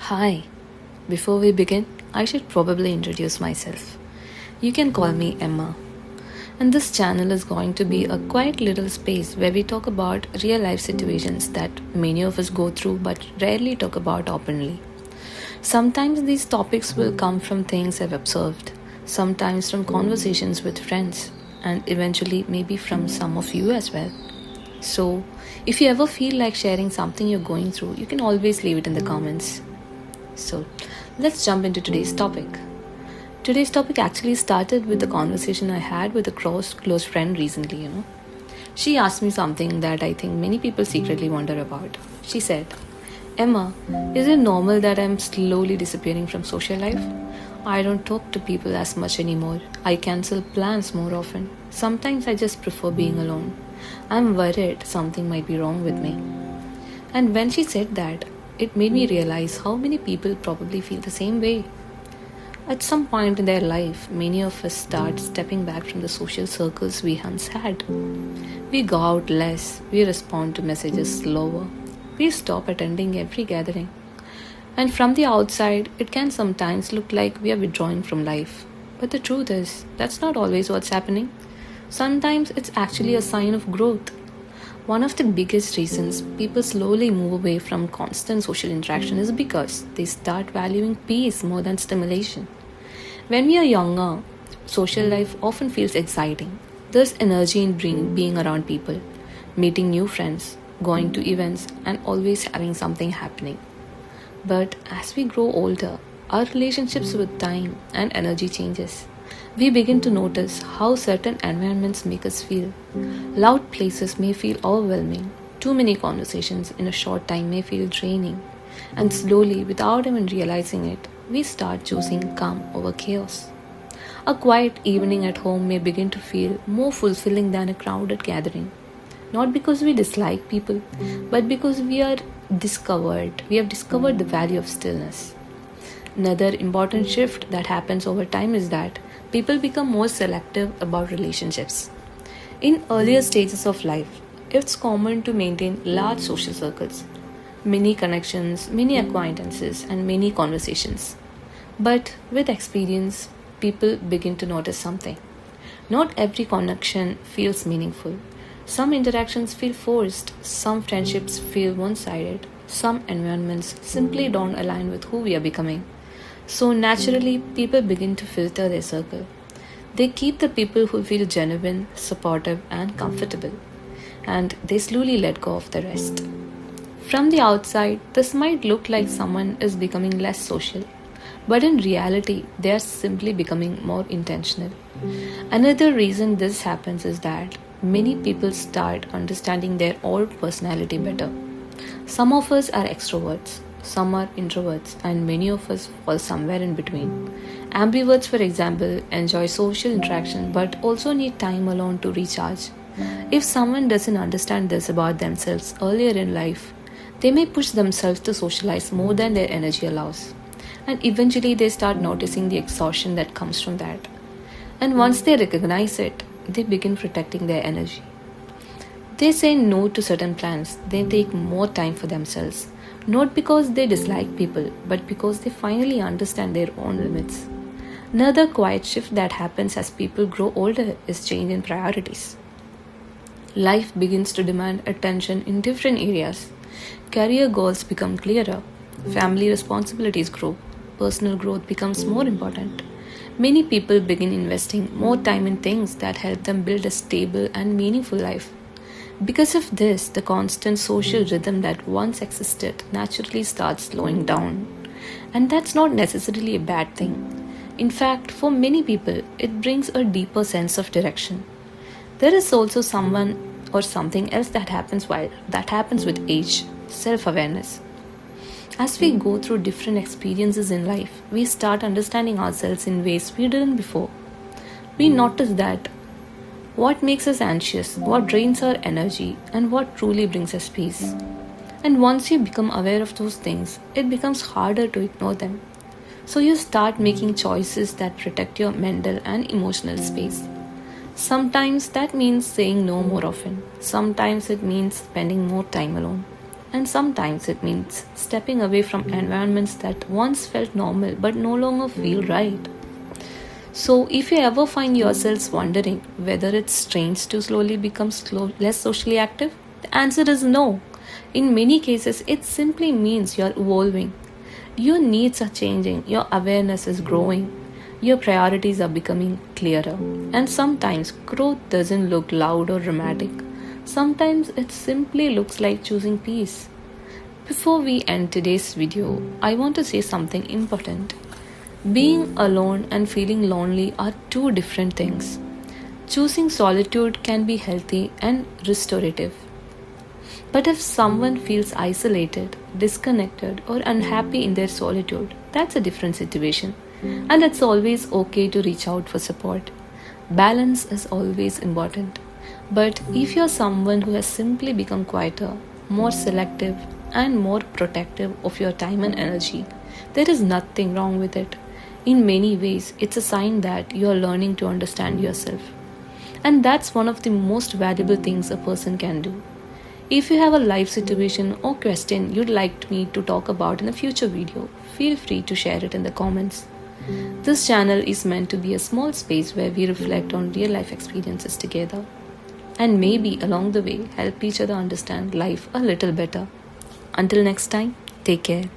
Hi. Before we begin, I should probably introduce myself. You can call me Emma. And this channel is going to be a quiet little space where we talk about real life situations that many of us go through but rarely talk about openly. Sometimes these topics will come from things I've observed, sometimes from conversations with friends, and eventually maybe from some of you as well. So, if you ever feel like sharing something you're going through, you can always leave it in the comments. So, let's jump into today's topic. Today's topic actually started with a conversation I had with a close friend recently. She asked me something that I think many people secretly wonder about. She said, Emma, is it normal that I'm slowly disappearing from social life? I don't talk to people as much anymore. I cancel plans more often. Sometimes I just prefer being alone. I'm worried something might be wrong with me. And when she said that, it made me realize how many people probably feel the same way. At some point in their life, many of us start stepping back from the social circles we once had. We go out less, we respond to messages slower, we stop attending every gathering. And from the outside, it can sometimes look like we are withdrawing from life. But the truth is, that's not always what's happening. Sometimes it's actually a sign of growth. One of the biggest reasons people slowly move away from constant social interaction is because they start valuing peace more than stimulation. When we are younger, social life often feels exciting. There's energy in being around people, meeting new friends, going to events, and always having something happening. But as we grow older, our relationships with time and energy changes. We begin to notice how certain environments make us feel. Loud places may feel overwhelming. Too many conversations in a short time may feel draining. And slowly, without even realizing it, we start choosing calm over chaos. A quiet evening at home may begin to feel more fulfilling than a crowded gathering. Not because we dislike people, but because we have discovered the value of stillness. Another important shift that happens over time is that people become more selective about relationships. In earlier stages of life, it's common to maintain large social circles, many connections, many acquaintances, and many conversations. But with experience, people begin to notice something. Not every connection feels meaningful. Some interactions feel forced, some friendships feel one sided, some environments simply don't align with who we are becoming. So naturally, people begin to filter their circle. They keep the people who feel genuine, supportive, and comfortable, and they slowly let go of the rest. From the outside, this might look like someone is becoming less social, but in reality, they are simply becoming more intentional. Another reason this happens is that many people start understanding their own personality better. Some of us are extroverts, some are introverts, and many of us fall somewhere in between. Ambiverts, for example, enjoy social interaction but also need time alone to recharge. If someone doesn't understand this about themselves earlier in life, they may push themselves to socialize more than their energy allows. And eventually they start noticing the exhaustion that comes from that. And once they recognize it, they begin protecting their energy. They say no to certain plans, they take more time for themselves, not because they dislike people, but because they finally understand their own limits. Another quiet shift that happens as people grow older is change in priorities. Life begins to demand attention in different areas. Career goals become clearer, family responsibilities grow, personal growth becomes more important. Many people begin investing more time in things that help them build a stable and meaningful life. Because of this, the constant social rhythm that once existed naturally starts slowing down. And that's not necessarily a bad thing. In fact, for many people, it brings a deeper sense of direction. There is also someone or something else that happens with age, self-awareness. As we go through different experiences in life, we start understanding ourselves in ways we didn't before. We notice that what makes us anxious, what drains our energy, and what truly brings us peace. And once you become aware of those things, it becomes harder to ignore them. So you start making choices that protect your mental and emotional space. Sometimes that means saying no more often. Sometimes it means spending more time alone. And sometimes it means stepping away from environments that once felt normal but no longer feel right. So, if you ever find yourselves wondering whether it's strange to slowly become less socially active, the answer is no. In many cases, it simply means you're evolving. Your needs are changing, your awareness is growing, your priorities are becoming clearer. And sometimes growth doesn't look loud or dramatic. Sometimes it simply looks like choosing peace. Before we end today's video, I want to say something important. Being alone and feeling lonely are two different things. Choosing solitude can be healthy and restorative. But if someone feels isolated, disconnected, or unhappy in their solitude, that's a different situation. And it's always okay to reach out for support. Balance is always important. But if you're someone who has simply become quieter, more selective, and more protective of your time and energy, there is nothing wrong with it. In many ways, it's a sign that you are learning to understand yourself. And that's one of the most valuable things a person can do. If you have a life situation or question you'd like me to talk about in a future video, feel free to share it in the comments. This channel is meant to be a small space where we reflect on real life experiences together and maybe along the way help each other understand life a little better. Until next time, take care.